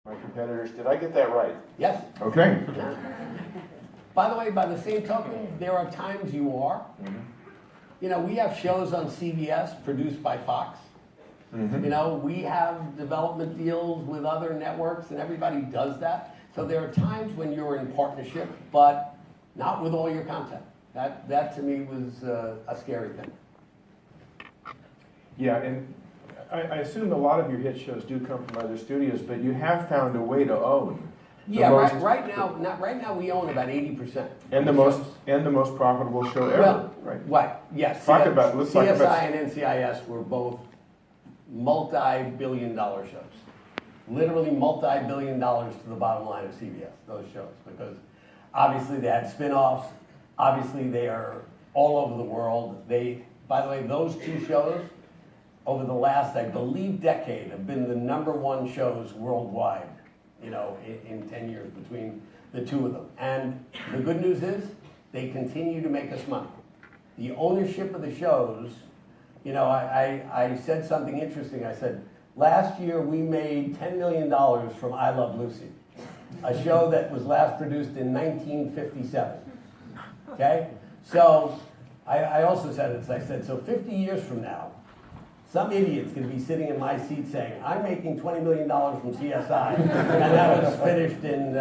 My competitors, did I get that right? Yes. Okay. By the way, by the same token, there are times you are. You know, we have shows on CBS produced by Fox. You know, we have development deals with other networks, and everybody does that. So there are times when you're in partnership, but not with all your content. That to me was a scary thing. Yeah, and I assume a lot of your hit shows do come from other studios, but you have found a way to own. Yeah, right now we own about 80%. And the most profitable show ever. Well, right. Yes. Let's talk about CSI and NCIS were both multi-billion-dollar shows. Literally multi-billion dollars to the bottom line of CBS, those shows, because obviously they had spin-offs. Obviously they are all over the world. By the way, those two shows over the last, I believe, decade have been the #1 shows worldwide, you know, in 10 years between the two of them. And the good news is they continue to make us money. The ownership of the shows, you know, I said something interesting. I said, last year we made $10 million from I Love Lucy, a show that was last produced in 1957. Okay? So I also said this. I said, so 50 years from now, some idiot's going to be sitting in my seat saying, I'm making $20 million from CSI, and that was finished in,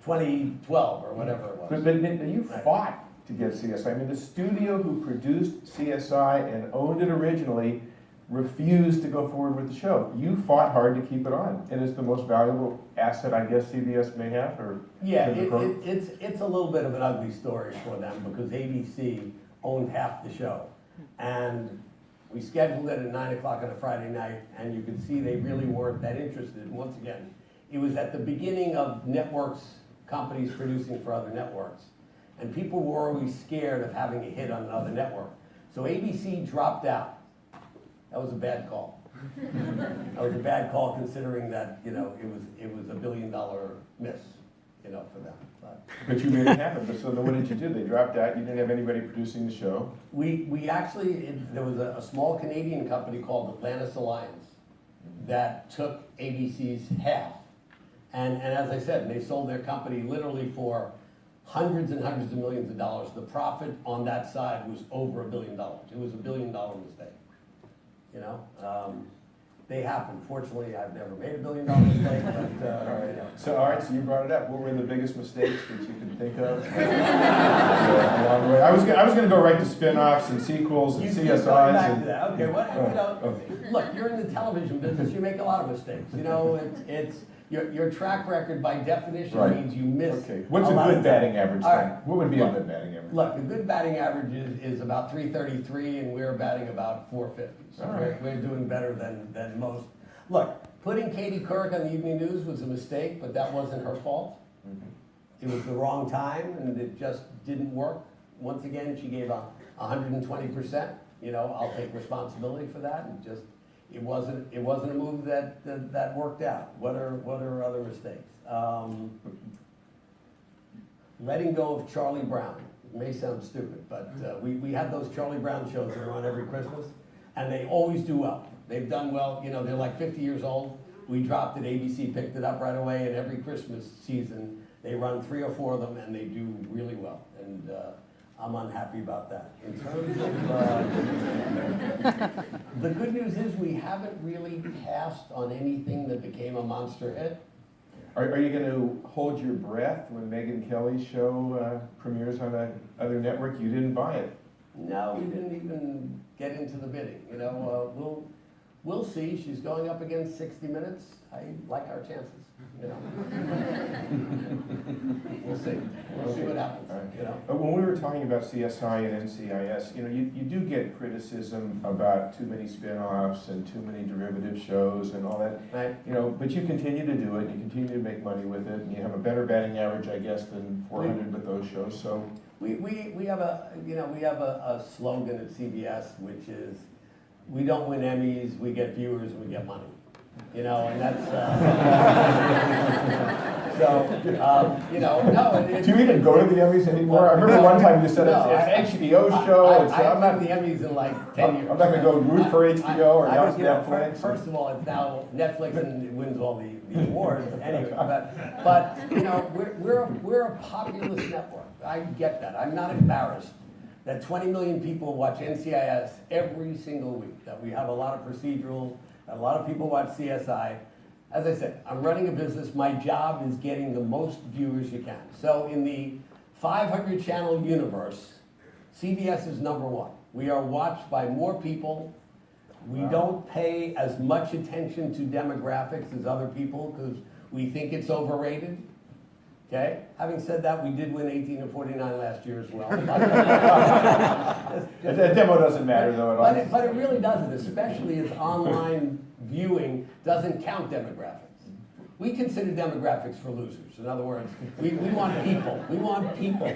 2012 or whatever it was. But you fought to get CSI. I mean, the studio who produced CSI and owned it originally refused to go forward with the show. You fought hard to keep it on, and it's the most valuable asset I guess CBS may have. Or yeah, it's a little bit of an ugly story for them because ABC owned half the show, and we scheduled it at 9 o'clock on a Friday night, and you could see they really weren't that interested. And once again, it was at the beginning of networks, companies producing for other networks, and people were always scared of having a hit on another network. So ABC dropped out. That was a bad call. That was a bad call considering that, you know, it was a $1 billion miss, you know, for them. But you made it happen. So then what did you do? They dropped out. You didn't have anybody producing the show. We actually, there was a small Canadian company called Atlantis Alliance that took ABC's half. And as I said, they sold their company literally for hundreds and hundreds of millions of dollars. The profit on that side was over $1 billion. It was $1 billion mistake. You know, they happen. Fortunately, I've never made $1 billion mistake, but All right. you know. So you brought it up. What were the biggest mistakes that you can think of? Along the way, I was going to go right to spin-offs and sequels and You CSIs. keep going back to that. Okay, Okay. look, you're in the television business. You make a lot of mistakes. You know, it's your track record by definition Right. means you miss. Okay. What's a lot good of batting average All then? right. What would be a Look, good batting average? Look, a good batting average is about 333, and we're batting about 450. So All right. we're doing better than most. Look, putting Katie Couric on the evening news was a mistake, but that wasn't her fault. It was the wrong time, and it just didn't work. Once again, she gave 120%. You know, I'll take responsibility for that, and just it wasn't a move that worked out. What are other mistakes? Letting go of Charlie Brown. It may sound stupid, but we had those Charlie Brown shows that are on every Christmas, and they always do well. They've done well. You know, they're like 50 years old. We dropped it. ABC picked it up right away, and every Christmas season they run 3 or 4 of them, and they do really well. And I'm unhappy about that. In terms of the good news is we haven't really passed on anything that became a monster hit. Are you going to hold your breath when Megyn Kelly's show premieres on another network? You didn't buy it. No, we didn't even get into the bidding. You know, we'll see. She's going up against 60 Minutes. I like our chances. You know, we'll see. We'll see what happens. Right. You know. When we were talking about CSI and NCIS, you know, you do get criticism about too many spin-offs and too many derivative shows and all that. Right. You know, but you continue to do it. You continue to make money with it, and you have a better batting average, I guess, than 400 with those shows. So We have a slogan at CBS, which is, we don't win Emmys, we get viewers, and we get money. You know, and that's So, you know, no. Do you even go to the Emmys anymore? I remember one time you said it's HBO show, it's, I'm I'm not not, the Emmys in like 10 years. I'm not gonna go root for HBO or now it's you know, Netflix. First of all, it's now Netflix and it wins all the awards anyway. But you know, we're a populous network. I get that. I'm not embarrassed that 20 million people watch NCIS every single week. That we have a lot of procedurals. A lot of people watch CSI. As I said, I'm running a business. My job is getting the most viewers you can. So in the 500 channel universe, CBS is number one. We are watched by more people. We don't pay as much attention to demographics as other people because we think it's overrated. Okay? Having said that, we did win 18 to 49 last year as well. That demo doesn't matter though at all. But it really doesn't, especially as online viewing doesn't count demographics. We consider demographics for losers. In other words, we want people. We want people.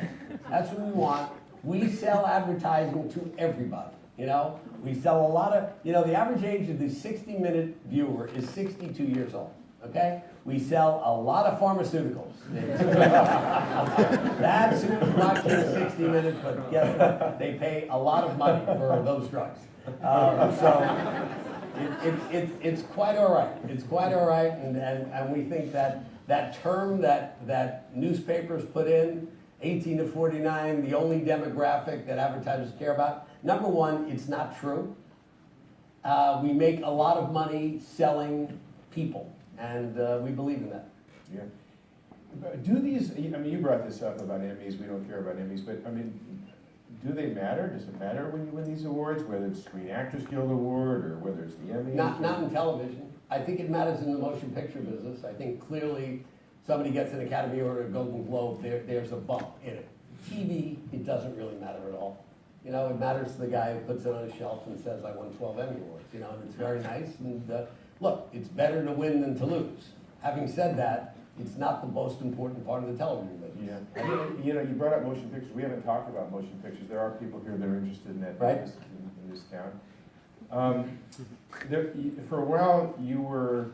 That's what we want. We sell advertising to everybody. You know, we sell a lot of, you know, the average age of the 60-minute viewer is 62 years old. Okay? We sell a lot of pharmaceuticals. That's who's watching 60 Minutes, but guess what? They pay a lot of money for those drugs. So it's quite all right. It's quite all right, and we think that that term that newspapers put in, 18 to 49, the only demographic that advertisers care about. Number one, it's not true. We make a lot of money selling people. And we believe in that. Yeah. Do these, I mean, you brought this up about Emmys, we don't care about Emmys, but I mean, do they matter? Does it matter when you win these awards, whether it's Screen Actors Guild Award or whether it's the Emmys? Not in television. I think it matters in the motion picture business. I think clearly somebody gets an Academy Award or a Golden Globe, there's a bump in it. TV, it doesn't really matter at all. You know, it matters to the guy who puts it on his shelf and says, I won 12 Emmy Awards, you know, and it's very nice. And look, it's better to win than to lose. Having said that, it's not the most important part of the television business. Yeah. You know, you brought up motion pictures. We haven't talked about motion pictures. There are people here that are interested in that Right. business in this town. For a while, you were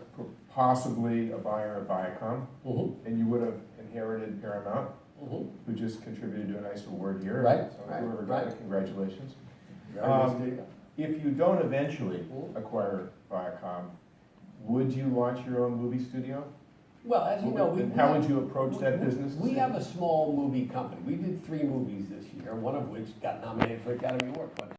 possibly a buyer of Viacom, Mm-hmm. and you would have inherited Paramount, Mm-hmm. who just contributed to a nice award here. Right, So right, whoever right. got it, congratulations. Very nice Um, studio. If you don't eventually Mhm. acquire Viacom, would you launch your own movie studio? Well, as you know, And how would you approach that business? We have a small movie company. We did 3 movies this year, one of which got nominated for Academy Award. But